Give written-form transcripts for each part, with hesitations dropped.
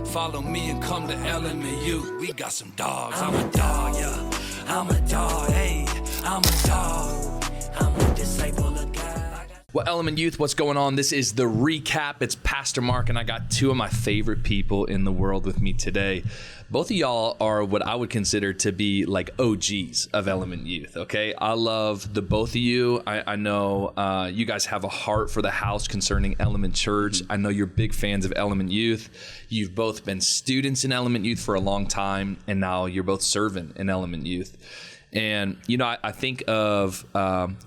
Follow me and come to LMU. We got some dogs. I'm a dog, yeah. I'm a dog, hey. I'm a dog. I'm a disciple of God. Well, Element Youth, what's going on? This is the recap. It's Pastor Mark, and I got two of my favorite people in the world with me today. Both of y'all are what I would consider to be like OGs of Element Youth, okay? I love the both of you. I know you guys have a heart for the house concerning Element Church. I know you're big fans of Element Youth. You've both been students in Element Youth for a long time, and now you're both serving in Element Youth. And, you know, I think of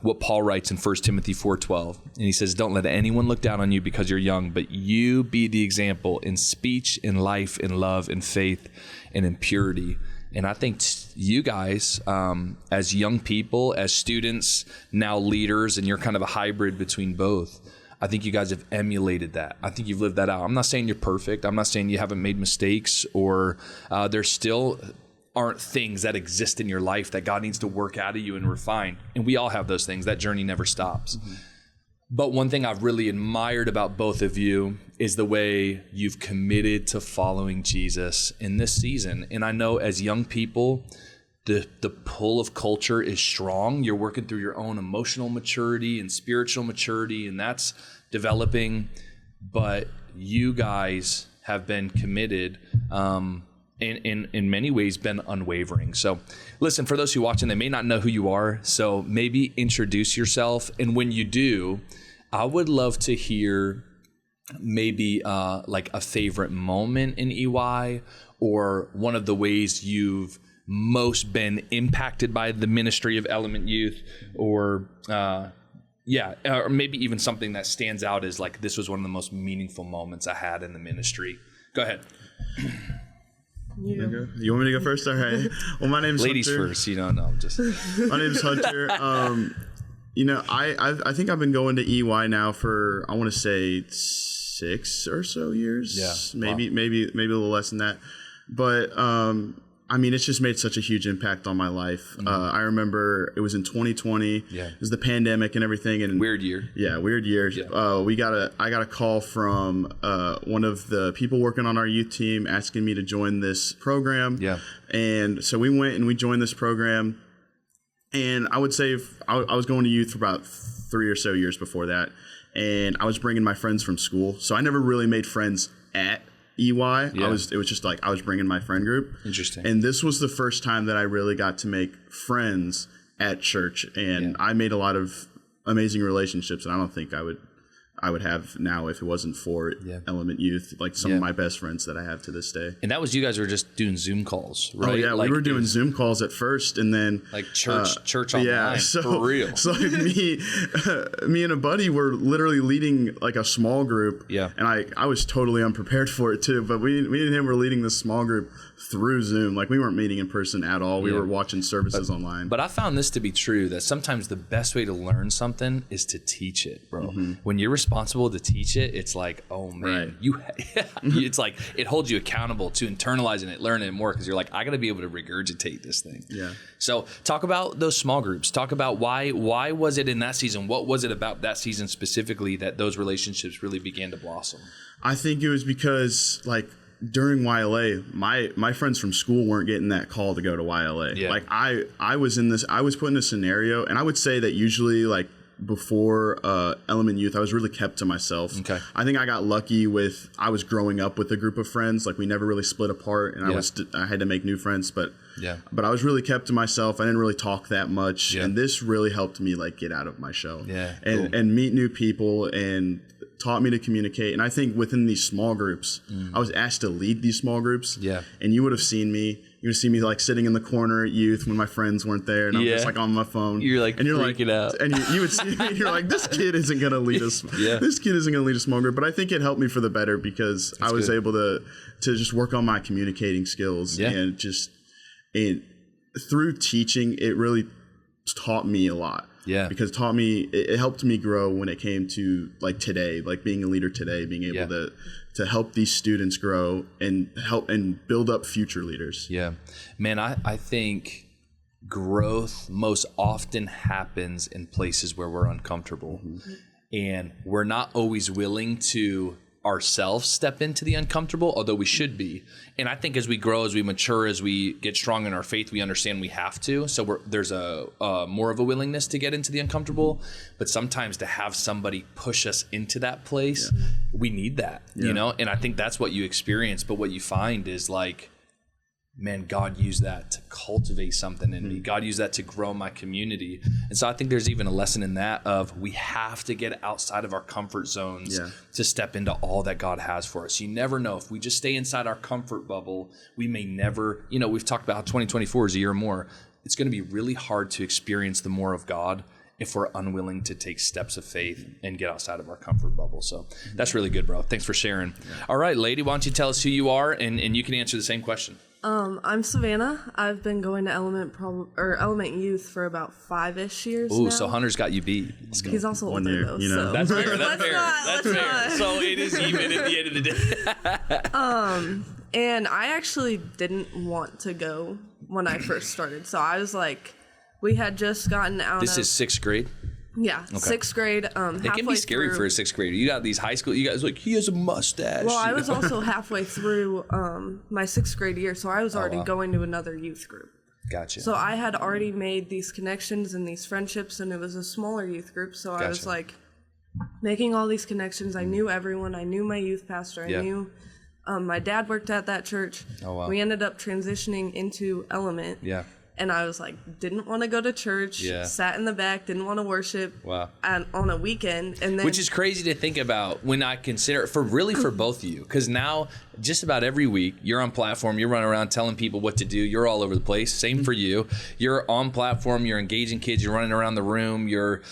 what Paul writes in 1 Timothy 4:12. And he says, don't let anyone look down on you because you're young, but you be the example in speech, in life, in love, in faith, and in purity. And I think you guys, as young people, as students, now leaders, and you're kind of a hybrid between both, I think you guys have emulated that. I think you've lived that out. I'm not saying you're perfect. I'm not saying you haven't made mistakes or there's still aren't things that exist in your life that God needs to work out of you and refine. And we all have those things. That journey never stops. Mm-hmm. But one thing I've really admired about both of you is the way you've committed to following Jesus in this season. And I know as young people, the pull of culture is strong. You're working through your own emotional maturity and spiritual maturity, and that's developing. But you guys have been committed, in many ways been unwavering. So listen, for those who are watching, they may not know who you are. So maybe introduce yourself. And when you do, I would love to hear maybe like a favorite moment in EY or one of the ways you've most been impacted by the ministry of Element Youth or maybe even something that stands out as like, this was one of the most meaningful moments I had in the ministry. Go ahead. Yeah. You want me to go first? All right. Well, my name's Ladies Hunter. first. You don't know. I'm just. My name's Hunter. You know, I think I've been going to EY now for I want to say 6 or so years. Yeah. Maybe a little less than that. But I mean, it's just made such a huge impact on my life. Mm-hmm. I remember it was in 2020. Yeah. It was the pandemic and everything. And weird year. Yeah, weird year. Yeah. I got a call from one of the people working on our youth team asking me to join this program. Yeah. And so we went and we joined this program. And I would say I was going to youth for about 3 or so years before that. And I was bringing my friends from school. So I never really made friends at EY. Yeah. It was just like I was bringing my friend group. Interesting. And this was the first time that I really got to make friends at church, and I made a lot of amazing relationships, and I don't think I would have now if it wasn't for Element Youth, like some of my best friends that I have to this day. And that was you guys were just doing Zoom calls, right? Oh yeah, like, we were doing Zoom calls at first, and then like church online. Yeah, so, for real. So me and a buddy were literally leading like a small group. Yeah, and I was totally unprepared for it too. But we and him were leading this small group through Zoom. Like we weren't meeting in person at all. We were watching services online. But I found this to be true, that sometimes the best way to learn something is to teach it, bro. Mm-hmm. When you're responsible to teach it, it's like, oh man, it's like it holds you accountable to internalizing it, learning it more, because you're like, I got to be able to regurgitate this thing. Yeah. So talk about those small groups. Talk about why was it in that season? What was it about that season specifically that those relationships really began to blossom? I think it was because like during YLA, my friends from school weren't getting that call to go to YLA. Yeah. Like I was put in a scenario, and I would say that usually like before Element Youth, I was really kept to myself. Okay. I think I got lucky I was growing up with a group of friends. Like we never really split apart, and I had to make new friends, but I was really kept to myself. I didn't really talk that much, and this really helped me like get out of my shell and meet new people, and taught me to communicate. And I think within these small groups, I was asked to lead these small groups. Yeah. And you would have seen me. You would see me like sitting in the corner at youth when my friends weren't there, and I'm just like on my phone. You're like freaking out. And you would see me, and you're like, this kid isn't going to lead us. This kid isn't going to lead a small group. But I think it helped me for the better, because I was able to just work on my communicating skills. And through teaching, it really taught me a lot. Yeah. Because it helped me grow when it came to like today, like being a leader today, being able to help these students grow and help and build up future leaders. Yeah. Man, I think growth most often happens in places where we're uncomfortable. Mm-hmm. And we're not always willing to ourselves step into the uncomfortable, although we should be. And I think as we grow, as we mature, as we get strong in our faith, we understand we have to. So there's a more of a willingness to get into the uncomfortable. But sometimes to have somebody push us into that place, we need that, you know? And I think that's what you experience. But what you find is like, man, God used that to cultivate something in me. God used that to grow my community. And so I think there's even a lesson in that of we have to get outside of our comfort zones to step into all that God has for us. You never know. If we just stay inside our comfort bubble, we may never, you know, we've talked about how 2024 is a year more. It's going to be really hard to experience the more of God if we're unwilling to take steps of faith and get outside of our comfort bubble. So that's really good, bro. Thanks for sharing. All right, lady, why don't you tell us who you are, and you can answer the same question. I'm Savannah. I've been going to Element Youth for about 5-ish years now. So Hunter's got you beat. He's also older, though. You know. So. That's fair. That's fair. So it is even at the end of the day. And I actually didn't want to go when I first started. So I was like, we had just gotten out This is 6th grade? Yeah, okay. 6th grade. It can be scary for a 6th grader. You got these high school, you guys like, he has a mustache. Well, I was also halfway through my 6th grade year, so I was already going to another youth group. Gotcha. So I had already made these connections and these friendships, and it was a smaller youth group. So I was like making all these connections. I knew everyone. I knew my youth pastor. I knew my dad worked at that church. Oh, wow. We ended up transitioning into Element. Yeah. And I was like, didn't want to go to church, sat in the back, didn't want to worship on a weekend. And then, which is crazy to think about when I consider for both of you. Because now just about every week you're on platform, you're running around telling people what to do. You're all over the place. Same for you. You're on platform, you're engaging kids, you're running around the room, you're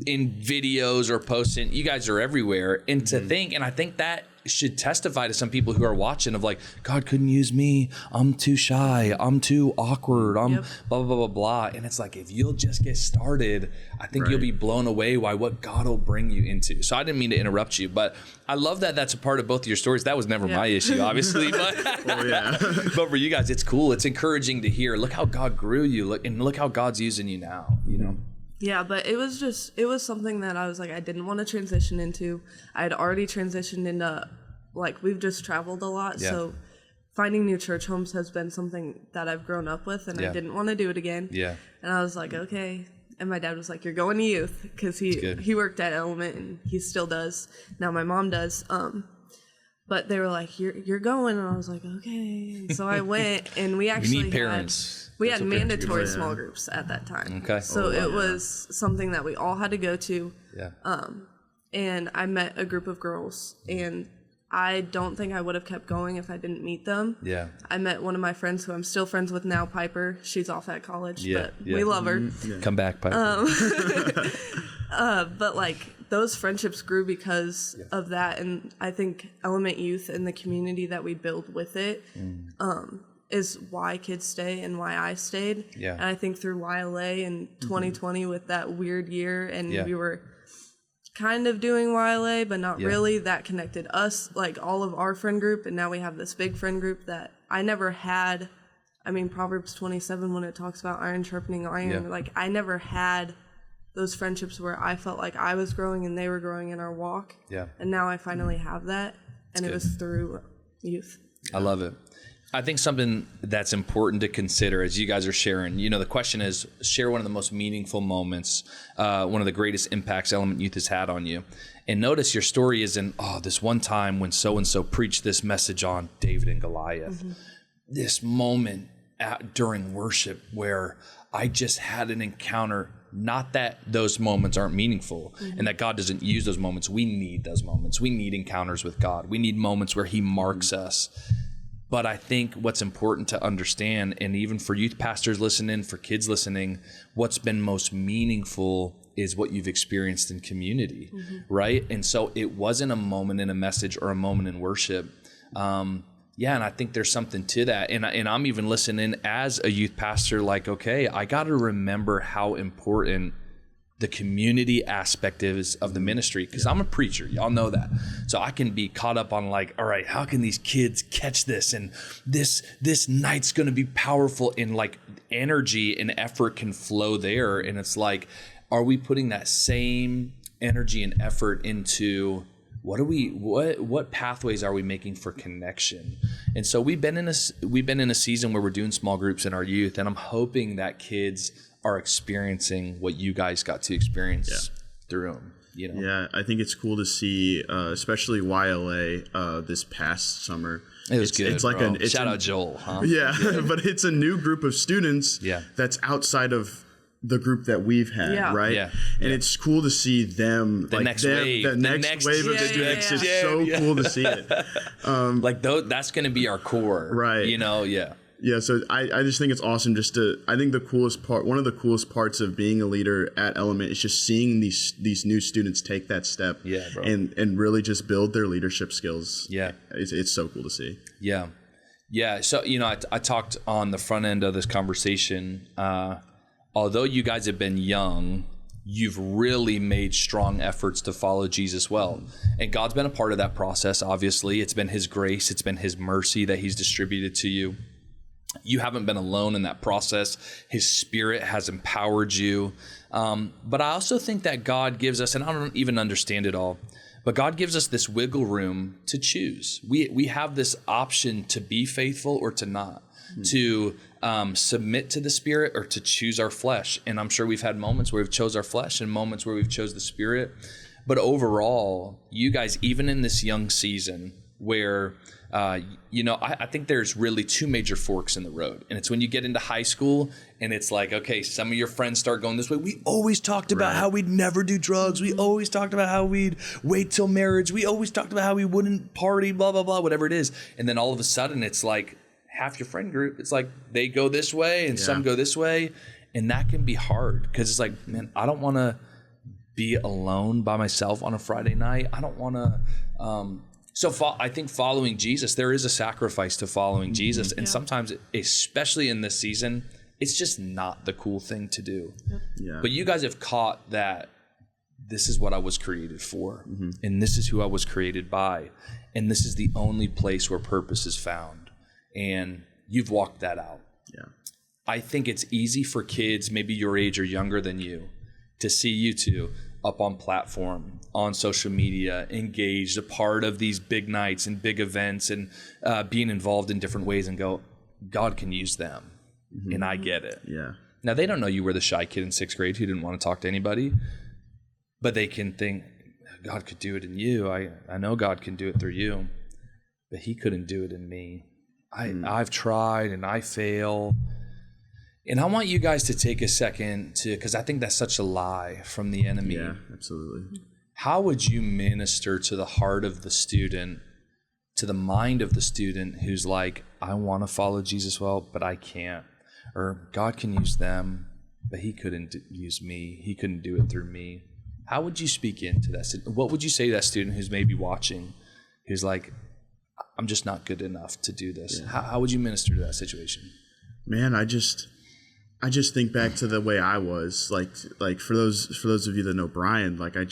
in videos or posting. You guys are everywhere. And to think, and I think that should testify to some people who are watching of like, God couldn't use me. I'm too shy. I'm too awkward. I'm blah, blah, blah, blah, blah. And it's like, if you'll just get started, I think you'll be blown away by what God will bring you into. So I didn't mean to interrupt you, but I love that that's a part of both of your stories. That was never my issue, obviously, but, but for you guys, it's cool. It's encouraging to hear, look how God grew you. Look how God's using you now, you know? Yeah, but it was something that I was like, I didn't want to transition into. I had already transitioned into, like, we've just traveled a lot. So finding new church homes has been something that I've grown up with, and I didn't want to do it again. Yeah. And I was like, okay. And my dad was like, you're going to youth, because he worked at Element, and he still does. Now my mom does. But they were like, you're going. And I was like, okay. So I went, and we actually you need parents. We had mandatory small groups at that time. Okay. So it was something that we all had to go to. Yeah. And I met a group of girls, and I don't think I would have kept going if I didn't meet them. Yeah. I met one of my friends who I'm still friends with now, Piper. She's off at college, but we love her. Come back, Piper. But like those friendships grew because of that, and I think Element Youth and the community that we build with it is why kids stay and why I stayed. Yeah. And I think through YLA in 2020 with that weird year, and we were kind of doing YLA, but not really, that connected us, like all of our friend group, and now we have this big friend group that I never had. I mean, Proverbs 27, when it talks about iron sharpening iron, like I never had those friendships where I felt like I was growing and they were growing in our walk. Yeah. And now I finally have that, and it was through youth. I love it. I think something that's important to consider as you guys are sharing, you know, the question is, share one of the most meaningful moments, one of the greatest impacts Element Youth has had on you. And notice your story isn't, this one time when so-and-so preached this message on David and Goliath. This moment during worship where I just had an encounter. Not that those moments aren't meaningful and that God doesn't use those moments. We need those moments. We need encounters with God. We need moments where he marks us. But I think what's important to understand, and even for youth pastors listening, for kids listening, what's been most meaningful is what you've experienced in community, right? And so it wasn't a moment in a message or a moment in worship. And I think there's something to that. And I'm even listening as a youth pastor, like, okay, I got to remember how important the community aspect is of the ministry, because I'm a preacher, y'all know that. So I can be caught up on like, all right, how can these kids catch this? And this night's going to be powerful, and like energy and effort can flow there. And it's like, are we putting that same energy and effort into what pathways are we making for connection? And so we've been in a season where we're doing small groups in our youth, and I'm hoping that kids are experiencing what you guys got to experience through them. Yeah, I think it's cool to see, especially YLA this past summer. It was good. It's like shout out Joel, huh? Yeah, but it's a new group of students. Yeah. That's outside of the group that we've had, right? Yeah. And it's cool to see them. The next wave of the students is so cool to see it. That's going to be our core, right? Yeah, so I just think it's awesome I think one of the coolest parts of being a leader at Element is just seeing these new students take that step and really just build their leadership skills. Yeah. It's so cool to see. Yeah. Yeah. So, I talked on the front end of this conversation, although you guys have been young, you've really made strong efforts to follow Jesus well. And God's been a part of that process, obviously. It's been his grace. It's been his mercy that he's distributed to you. You haven't been alone in that process. His Spirit has empowered you. But I also think that God gives us, and I don't even understand it all, but God gives us this wiggle room to choose. We have this option to be faithful or to not, to submit to the Spirit or to choose our flesh. And I'm sure we've had moments where we've chose our flesh and moments where we've chose the Spirit. But overall, you guys, even in this young season where I think there's really two major forks in the road. And it's when you get into high school and it's like, okay, some of your friends start going this way. We always talked about how we'd never do drugs. We always talked about how we'd wait till marriage. We always talked about how we wouldn't party, blah, blah, blah, whatever it is. And then all of a sudden it's like half your friend group, it's like they go this way and some go this way. And that can be hard because it's like, man, I don't want to be alone by myself on a Friday night. I don't want to... I think following Jesus, there is a sacrifice to following Jesus. And sometimes, especially in this season, it's just not the cool thing to do. Yeah. But you guys have caught that this is what I was created for. And this is who I was created by. And this is the only place where purpose is found. And you've walked that out. Yeah. I think it's easy for kids, maybe your age or younger than you, to see you two up on platform, on social media, engaged, a part of these big nights and big events and being involved in different ways and go, God can use them. And I get it. Yeah. Now, they don't know you were the shy kid in 6th grade who didn't want to talk to anybody, but they can think, God could do it in you. I know God can do it through you, but he couldn't do it in me. I've tried and I fail. And I want you guys to take a second because I think that's such a lie from the enemy. Yeah, absolutely. How would you minister to the heart of the student, to the mind of the student who's like, I want to follow Jesus well, but I can't. Or God can use them, but he couldn't use me. He couldn't do it through me. How would you speak into that? What would you say to that student who's maybe watching, who's like, I'm just not good enough to do this? Yeah. How would you minister to that situation? Man, I just think back to the way I was like for those of you that know Brian, like I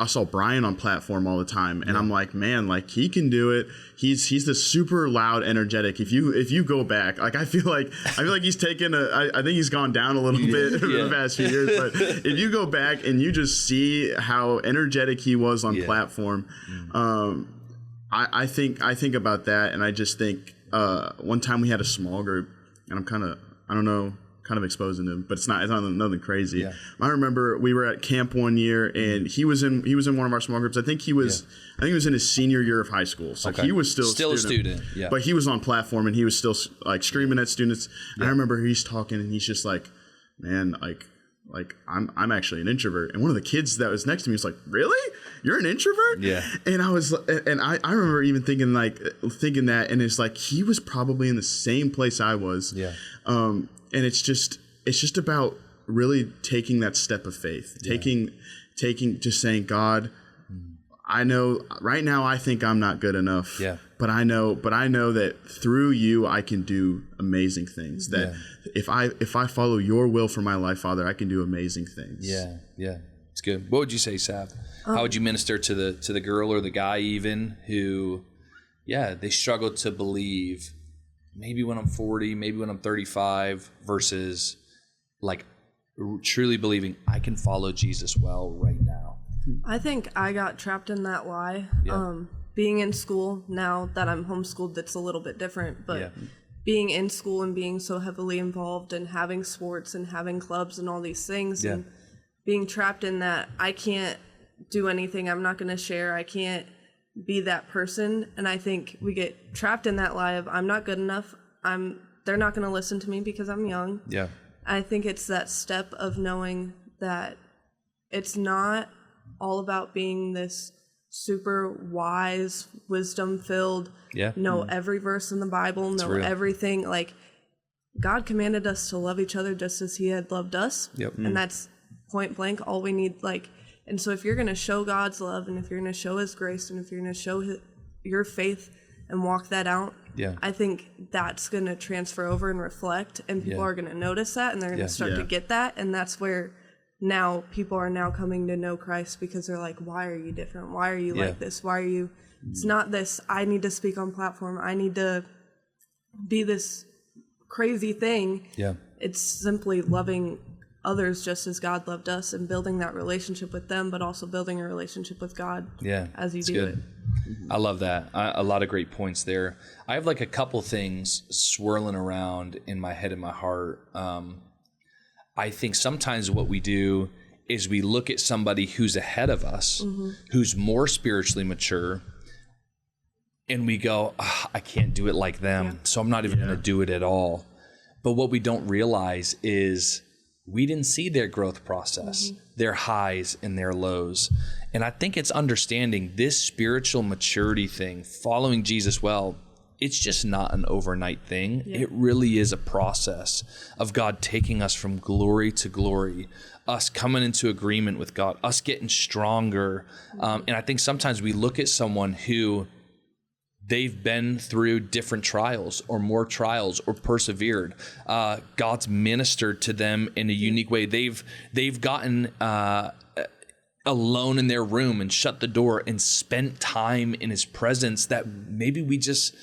saw Brian on platform all the time and I'm like, man, like he can do it. He's the super loud, energetic. If you go back, like I feel like he's taken I think he's gone down a little bit over the past few years, but if you go back and you just see how energetic he was on platform, I think about that and I just think one time we had a small group. And I'm kind of exposing him, but it's not nothing crazy. Yeah. I remember we were at camp one year and he was in one of our small groups. I think he was in his senior year of high school. So he was still a student. Yeah. But he was on platform and he was still like screaming at students. Yeah. And I remember he's talking and he's just like, man, like I'm actually an introvert. And one of the kids that was next to me was like, really? You're an introvert? Yeah. And I remember even thinking that, and it's like, he was probably in the same place I was. Yeah. And it's just about really taking that step of faith, taking, just saying, God, I know right now I think I'm not good enough. Yeah. But I know that through you I can do amazing things. That if I follow your will for my life, Father, I can do amazing things. Yeah. Yeah. It's good. What would you say, Sav? How would you minister to the girl or the guy even who, they struggle to believe maybe when I'm 40, maybe when I'm 35 versus like truly believing I can follow Jesus well right now? I think I got trapped in that lie. Yeah. Being in school, now that I'm homeschooled, that's a little bit different, but being in school and being so heavily involved and having sports and having clubs and all these things and being trapped in that, I can't do anything, I'm not going to share, I can't be that person. And I think we get trapped in that lie of, I'm not good enough, they're not going to listen to me because I'm young. Yeah. I think it's that step of knowing that it's not all about being this super wise, wisdom-filled, know every verse in the Bible, know everything. Like, God commanded us to love each other just as he had loved us. Yep. And that's point blank all we need. Like, and so if you're going to show God's love and if you're going to show his grace and if you're going to show your faith and walk that out, I think that's going to transfer over and reflect, and people are going to notice that, and they're going to start to get that. And that's where now people are now coming to know Christ, because they're like, why are you different? Why are you like this? Why are you, it's not this, I need to speak on platform, I need to be this crazy thing. It's simply loving others just as God loved us and building that relationship with them, but also building a relationship with God as you do it. I love that. A lot of great points there. I have like a couple things swirling around in my head and my heart. I think sometimes what we do is we look at somebody who's ahead of us, who's more spiritually mature, and we go, I can't do it like them, so I'm not even going to do it at all. But what we don't realize is we didn't see their growth process, their highs and their lows. And I think it's understanding this spiritual maturity thing, following Jesus well, it's just not an overnight thing. It really is a process of God taking us from glory to glory, us coming into agreement with God, us getting stronger. And I think sometimes we look at someone who they've been through different trials or more trials or persevered. God's ministered to them in a unique way. They've gotten alone in their room and shut the door and spent time in his presence that maybe we just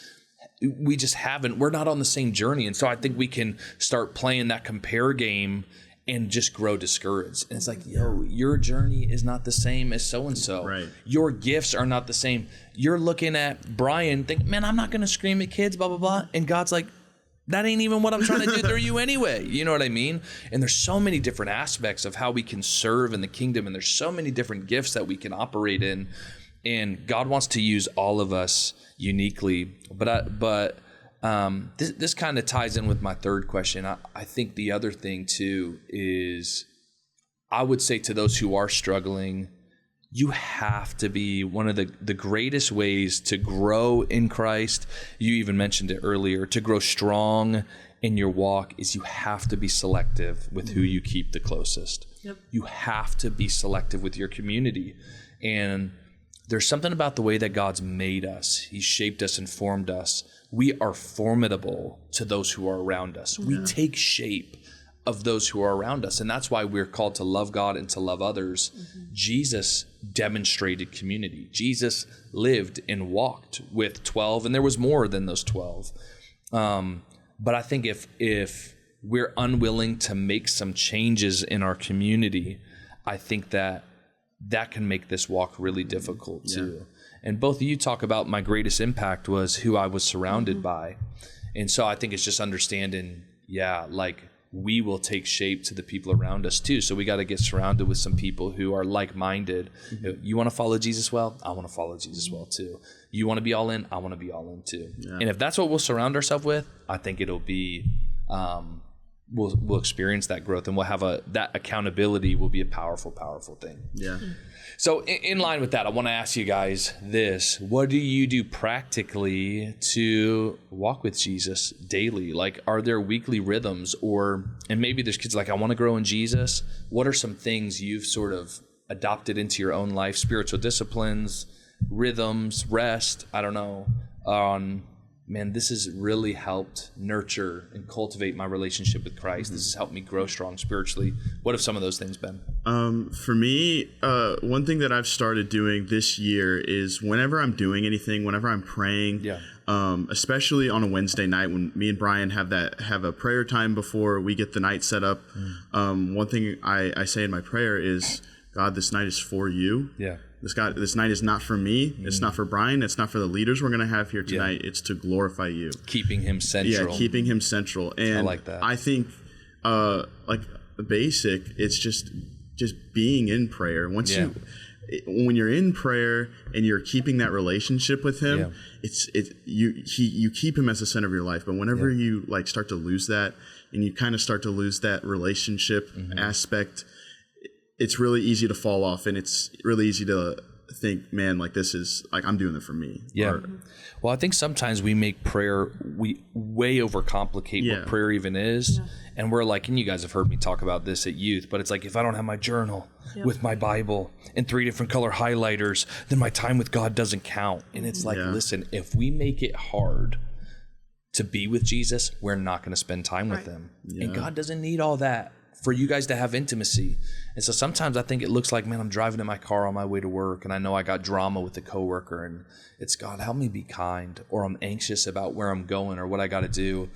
haven't. We're not on the same journey. And so I think we can start playing that compare game and just grow discouraged. And it's like, yo, your journey is not the same as so-and-so. Right. Your gifts are not the same. You're looking at Brian, think, man, I'm not going to scream at kids, blah, blah, blah. And God's like, that ain't even what I'm trying to do through you anyway. You know what I mean? And there's so many different aspects of how we can serve in the kingdom. And there's so many different gifts that we can operate in. And God wants to use all of us uniquely. But this kind of ties in with my third question. I think the other thing too is, I would say to those who are struggling, you have to be one of the greatest ways to grow in Christ. You even mentioned it earlier, to grow strong in your walk is you have to be selective with who you keep the closest. You have to be selective with your community. And there's something about the way that God's made us. He shaped us and formed us. We are formidable to those who are around us. We take shape of those who are around us. And that's why we're called to love God and to love others. Jesus demonstrated community. Jesus lived and walked with 12, and there was more than those 12. But I think if we're unwilling to make some changes in our community, I think that can make this walk really difficult too. And both of you talk about my greatest impact was who I was surrounded by. And so I think it's just understanding, like we will take shape to the people around us too. So we got to get surrounded with some people who are like-minded. You want to follow Jesus well? I want to follow Jesus well too. You want to be all in? I want to be all in too. And if that's what we'll surround ourselves with, I think it'll be, we'll experience that growth, and we'll have that accountability will be a powerful, powerful thing. So in line with that, I want to ask you guys this. What do you do practically to walk with Jesus daily? Like, are there weekly rhythms, and maybe there's kids like, I want to grow in Jesus. What are some things you've sort of adopted into your own life? Spiritual disciplines, rhythms, rest, I don't know. Man, this has really helped nurture and cultivate my relationship with Christ. This has helped me grow strong spiritually. What have some of those things been? For me, one thing that I've started doing this year is whenever I'm doing anything, whenever I'm praying, especially on a Wednesday night when me and Brian have a prayer time before we get the night set up, one thing I say in my prayer is, God, this night is for you. Yeah. This night is not for me. It's not for Brian. It's not for the leaders we're going to have here tonight. It's to glorify you. Keeping him central. Yeah, keeping him central. And I like that. I think, like the basic, it's just being in prayer. When you're in prayer and you're keeping that relationship with him, you keep him as the center of your life. But whenever you like start to lose that, and you kind of start to lose that relationship aspect, it's really easy to fall off, and it's really easy to think, man, like this is like I'm doing it for me. Yeah. Well, I think sometimes we make prayer, we way overcomplicate what prayer even is. And we're like, and you guys have heard me talk about this at youth, but it's like, if I don't have my journal with my Bible and 3 different color highlighters, then my time with God doesn't count. And it's like, listen, if we make it hard to be with Jesus, we're not going to spend time with him. And God doesn't need all that for you guys to have intimacy. And so sometimes I think it looks like, man, I'm driving in my car on my way to work, and I know I got drama with a coworker, and it's, God, help me be kind, or I'm anxious about where I'm going or what I got to do.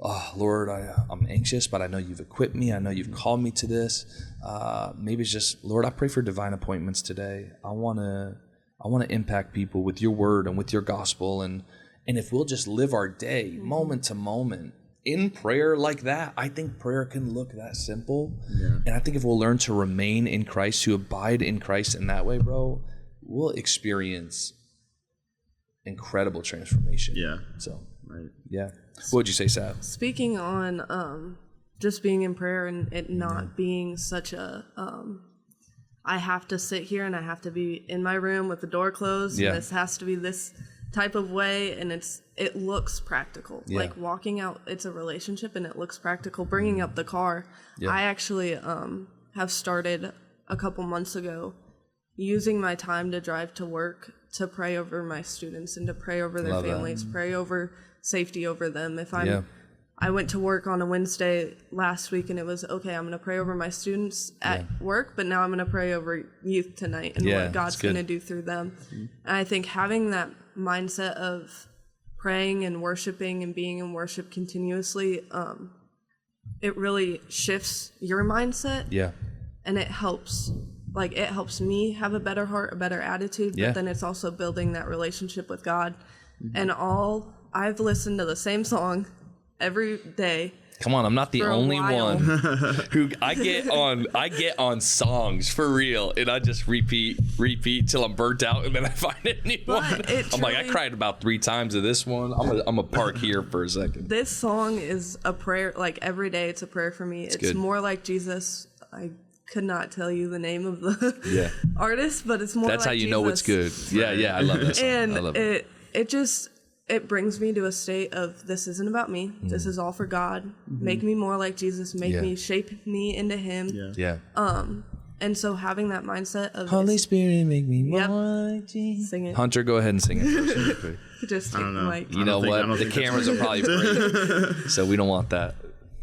Oh, Lord, I'm anxious, but I know you've equipped me. I know you've called me to this. Maybe it's just, Lord, I pray for divine appointments today. I want to impact people with your word and with your gospel. And if we'll just live our day moment to moment in prayer like that, I think prayer can look that simple. And I think if we'll learn to remain in Christ, to abide in Christ in that way, bro, we'll experience incredible transformation. So, what would you say, Sav? Speaking on just being in prayer and it not being such a I have to sit here and I have to be in my room with the door closed and this has to be this type of way, and it looks practical. Like walking out, it's a relationship and it looks practical. Bringing up the car, I actually have started a couple months ago using my time to drive to work to pray over my students and to pray over their families, pray over safety over them. If I went to work on a Wednesday last week and it was, okay, I'm going to pray over my students at work, but now I'm going to pray over youth tonight and what God's going to do through them. And I think having that mindset of praying and worshiping and being in worship continuously, it really shifts your mindset. And it helps me have a better heart, a better attitude, but then it's also building that relationship with God. And I've listened to the same song every day. Come on, I'm not the only one who I get on songs for real, and I just repeat till I'm burnt out, and then I find a new one. I'm like, I cried about 3 times of this one. I'm gonna park here for a second. This song is a prayer. Like every day, it's a prayer for me. It's more like Jesus. I could not tell you the name of the artist, but it's more. That's like how you Jesus. know it's good. Yeah, I love that song. And I love it brings me to a state of, this isn't about me. This is all for God. Make me more like Jesus. Shape me into him. And so having that mindset of Holy Spirit, make me more like Jesus. Sing it. Hunter, go ahead and sing it. Just take the mic. You know what? The cameras are probably breaking, so we don't want that.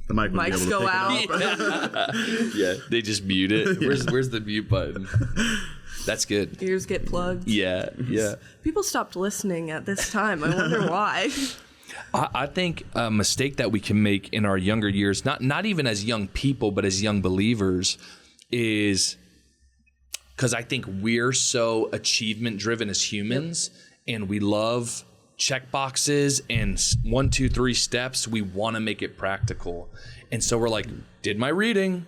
The mics go out. They just mute it. Where's the mute button? That's good. Ears get plugged. Yeah. People stopped listening at this time. I wonder why. I think a mistake that we can make in our younger years, not even as young people, but as young believers, is because I think we're so achievement driven as humans, and we love check boxes and 1, 2, 3 steps. We want to make it practical. And so we're like, did my reading,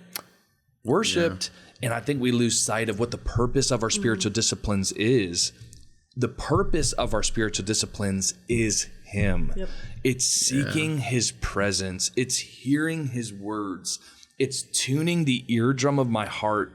worshiped. And I think we lose sight of what the purpose of our spiritual disciplines is. The purpose of our spiritual disciplines is Him. It's seeking His presence. It's hearing His words. It's tuning the eardrum of my heart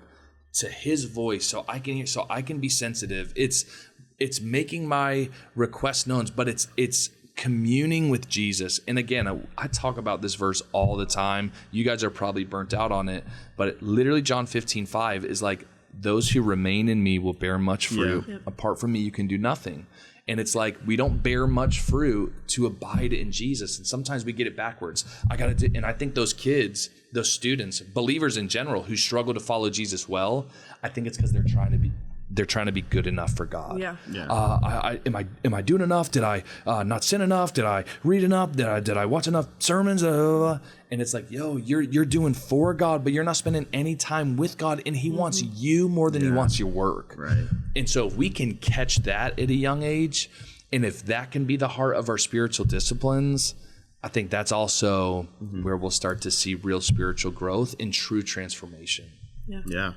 to His voice so I can be sensitive. It's making my requests known, but it's communing with Jesus. And again, I talk about this verse all the time. You guys are probably burnt out on it, but literally John 15:5 is like, those who remain in me will bear much fruit. Apart from me, you can do nothing. And it's like, we don't bear much fruit to abide in Jesus. And sometimes we get it backwards. And I think those kids, those students, believers in general who struggle to follow Jesus well, I think it's because they're trying to they're trying to be good enough for God. Yeah. Am I doing enough? Did I not sin enough? Did I read enough? Did I watch enough sermons? And it's like, yo, you're doing for God, but you're not spending any time with God, and He wants you more than He wants your work. Right. And so if we can catch that at a young age, and if that can be the heart of our spiritual disciplines, I think that's also where we'll start to see real spiritual growth and true transformation. Yeah.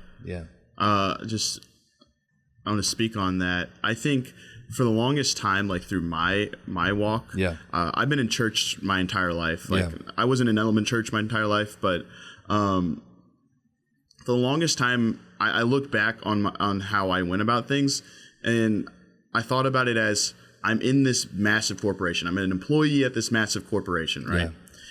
I want to speak on that. I think for the longest time, like through my walk, I've been in church my entire life. Like I wasn't in element church my entire life, but for the longest time, I looked back on how I went about things, and I thought about it as I'm in this massive corporation. I'm an employee at this massive corporation, right? Yeah.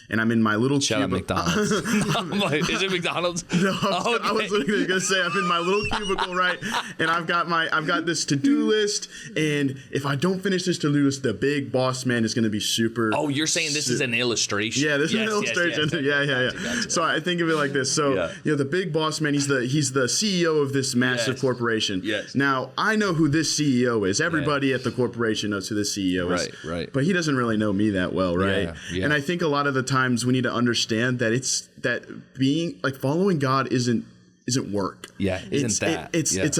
And I'm in my little Shout out McDonald's. I'm like, is it McDonald's? No, I was literally gonna say I'm in my little cubicle, right? And I've got this to-do list, and if I don't finish this to-do list, the big boss man is gonna be super. Oh, you're saying this is an illustration? Yeah, this is an illustration. Gotcha. So I think of it like this. So the big boss man, he's the CEO of this massive corporation. Yes. Now I know who this CEO is. Everybody at the corporation knows who this CEO is. Right. But he doesn't really know me that well, right? Yeah. And I think a lot of the times we need to understand that being like following God isn't work. Yeah, it's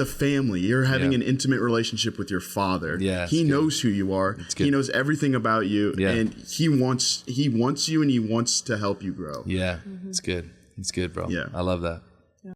a family. You're having an intimate relationship with your Father. Yeah, He knows who you are. He knows everything about you, and He wants you, and He wants to help you grow. Yeah, it's good. It's good, bro. Yeah, I love that.